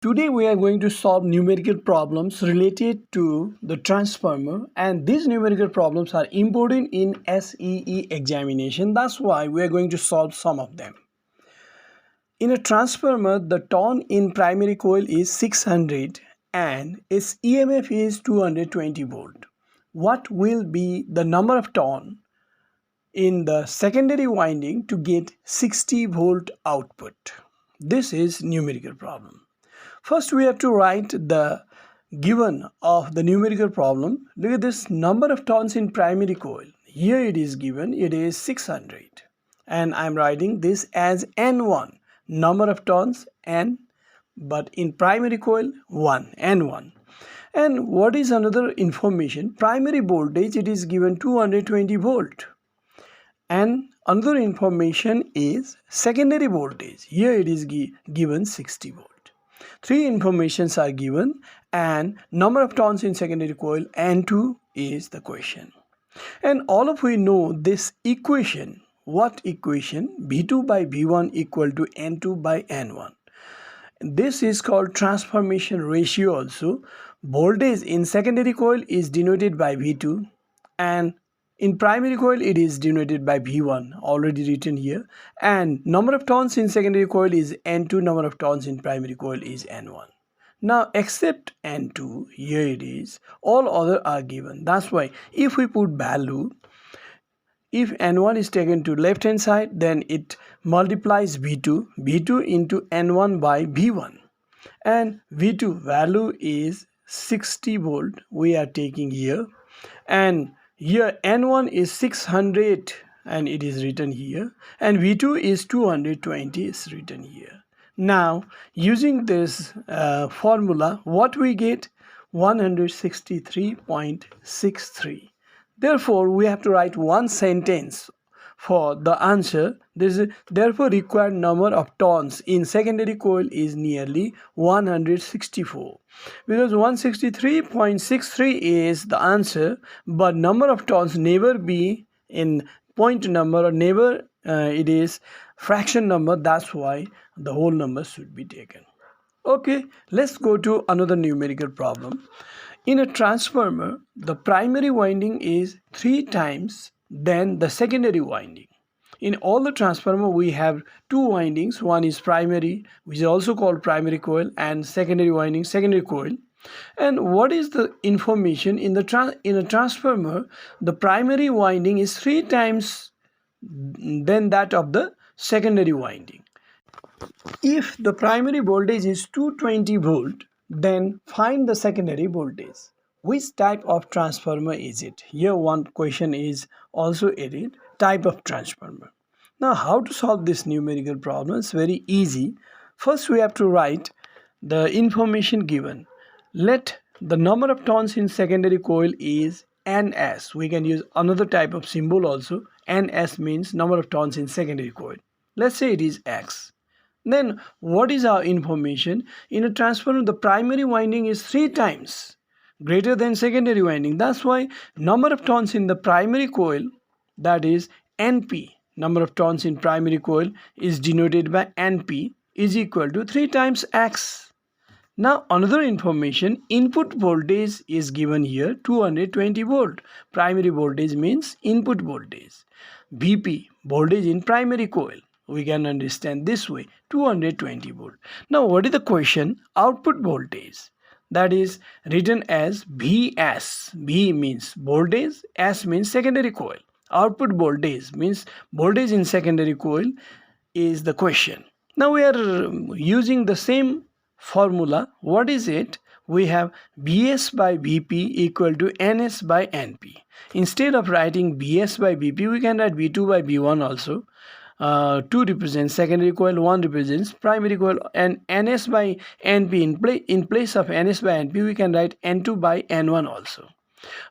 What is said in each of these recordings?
Today we are going to solve numerical problems related to the transformer, and these numerical problems are important in SEE examination. That's why we are going to solve some of them. In a transformer, the turn in primary coil is 600 and its EMF is 220 volt. What will be the number of turn in the secondary winding to get 60 volt output? This is numerical problem. First, we have to write the given of the numerical problem. Look at this number of turns in primary coil. Here it is given, it is 600. And I'm writing this as N1, number of turns N, but in primary coil 1, N1. And what is another information? Primary voltage, it is given 220 volt. And another information is secondary voltage. Here it is given 60 volt. Three informations are given and number of turns in secondary coil N2 is the question. And all of we know this equation. What equation? V2 by V1 equal to N2 by N1. This is called transformation ratio also. Voltage in secondary coil is denoted by V2 and in primary coil it is denoted by V1, already written here, and number of turns in secondary coil is N2, number of turns in primary coil is N1. Now except N2, here it is, all other are given. That's why if we put value, if N1 is taken to left hand side, then it multiplies V2 into N1 by V1, and V2 value is 60 volt we are taking here, and here N1 is 600 and it is written here, and V2 is 220 is written here. Now using this formula, what we get? 163.63. Therefore we have to write one sentence for the answer. This is therefore required number of turns in secondary coil is nearly 164, because 163.63 is the answer, but number of turns never be in point number or never it is fraction number. That's why the whole number should be taken. Okay, let's go to another numerical problem. In a transformer, the primary winding is 3 times than the secondary winding. In all the transformer we have two windings. One is primary, which is also called primary coil, and secondary winding, secondary coil. And what is the information in a transformer? The primary winding is 3 times than that of the secondary winding. If the primary voltage is 220 volt, then find the secondary voltage. Which type of transformer is it? Here one question is also added, type of transformer. Now how to solve this numerical problem? It's very easy. First we have to write the information given. Let the number of turns in secondary coil is NS. We can use another type of symbol also. NS means number of turns in secondary coil. Let's say it is X. Then what is our information? In a transformer, the primary winding is 3 times greater than secondary winding. That's why number of turns in the primary coil, that is NP, number of turns in primary coil is denoted by NP, is equal to 3 times X. Now another information, input voltage is given here 220 volt. Primary voltage means input voltage. VP, voltage in primary coil. We can understand this way, 220 volt. Now what is the question? Output voltage, that is written as Vs. V means voltage, S means secondary coil. Output voltage means voltage in secondary coil is the question. Now we are using the same formula. What is it? We have Vs by Vp equal to Ns by Np. Instead of writing Vs by Vp, we can write V2 by V1 also. 2 represents secondary coil, 1 represents primary coil, and Ns by Np, in place of Ns by Np we can write N2 by N1 also.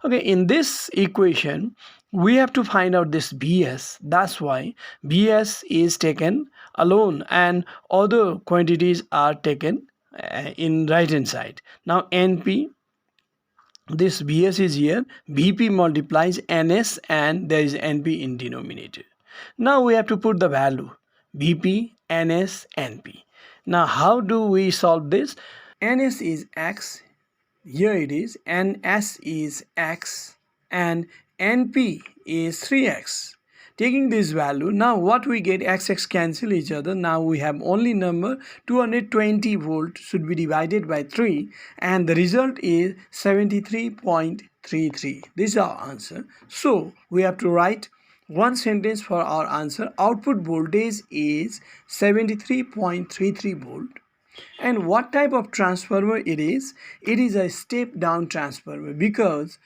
Okay, in this equation we have to find out this Vs. That's why Vs is taken alone and other quantities are taken in right hand side. Now Np, this Vs is here, Vp multiplies Ns and there is Np in denominator. Now we have to put the value Vp, Ns, Np. Now how do we solve this? ns is x, here it is, ns is x, and np is 3x. Taking this value, now what we get, x cancel each other. Now we have only number 220 volt should be divided by 3, and the result is 73.33. This is our answer. So we have to write one sentence for our answer. Output voltage is 73.33 volt. And what type of transformer it is? It is a step down transformer, because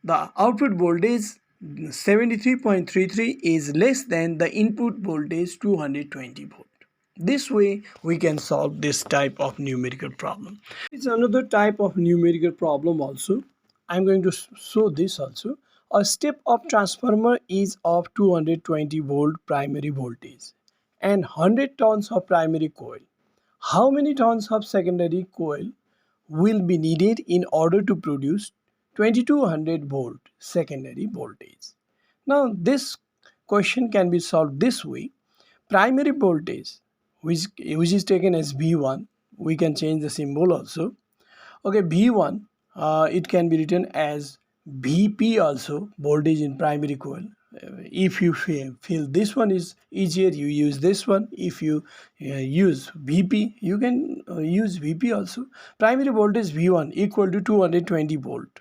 the output voltage 73.33 is less than the input voltage 220 volt. This way we can solve this type of numerical problem. It's another type of numerical problem also. I'm going to show this also. A step up transformer is of 220 volt primary voltage and 100 turns of primary coil. How many turns of secondary coil will be needed in order to produce 2200 volt secondary voltage? Now this question can be solved this way. Primary voltage, which is taken as V1, we can change the symbol also. Okay, V1, it can be written as VP also, voltage in primary coil. If you feel this one is easier, you use this one. If you use VP, you can use VP also. Primary voltage V1 equal to 220 volt.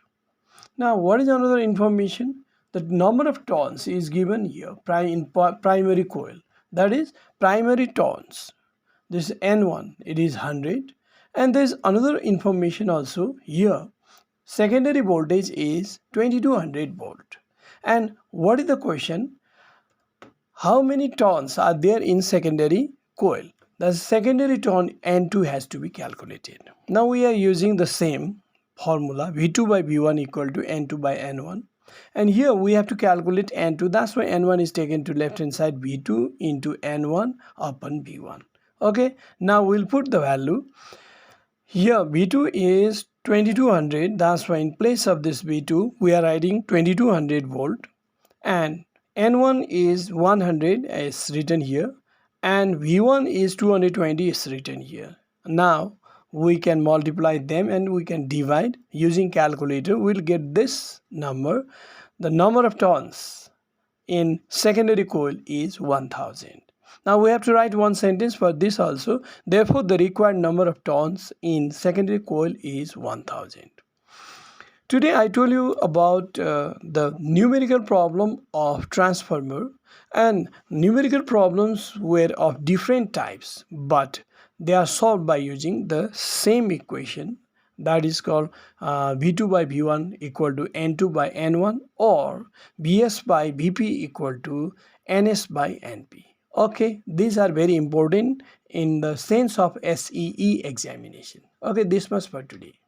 Now, what is another information? The number of turns is given here in primary coil. That is primary turns. This N1, it is 100. And there is another information also here. Secondary voltage is 2200 volt. And what is the question? How many turns are there in secondary coil? The secondary turn N2 has to be calculated. Now we are using the same formula, V2 by V1 equal to N2 by N1. And here we have to calculate N2. That's why N1 is taken to left hand side, V2 into N1 upon V1. Okay, now we'll put the value. Here V2 is 2200. That's why in place of this V2 we are writing 2200 volt, and N1 is 100 is written here, and V1 is 220 is written here. Now we can multiply them and we can divide using calculator. We'll get this number. The number of turns in secondary coil is 1000. Now we have to write one sentence for this also. Therefore the required number of turns in secondary coil is 1000. Today I told you about the numerical problem of transformer, and numerical problems were of different types, but they are solved by using the same equation, that is called V2 by V1 equal to N2 by N1, or Vs by Vp equal to Ns by Np. Okay, these are very important in the sense of SEE examination. Okay, this much for today.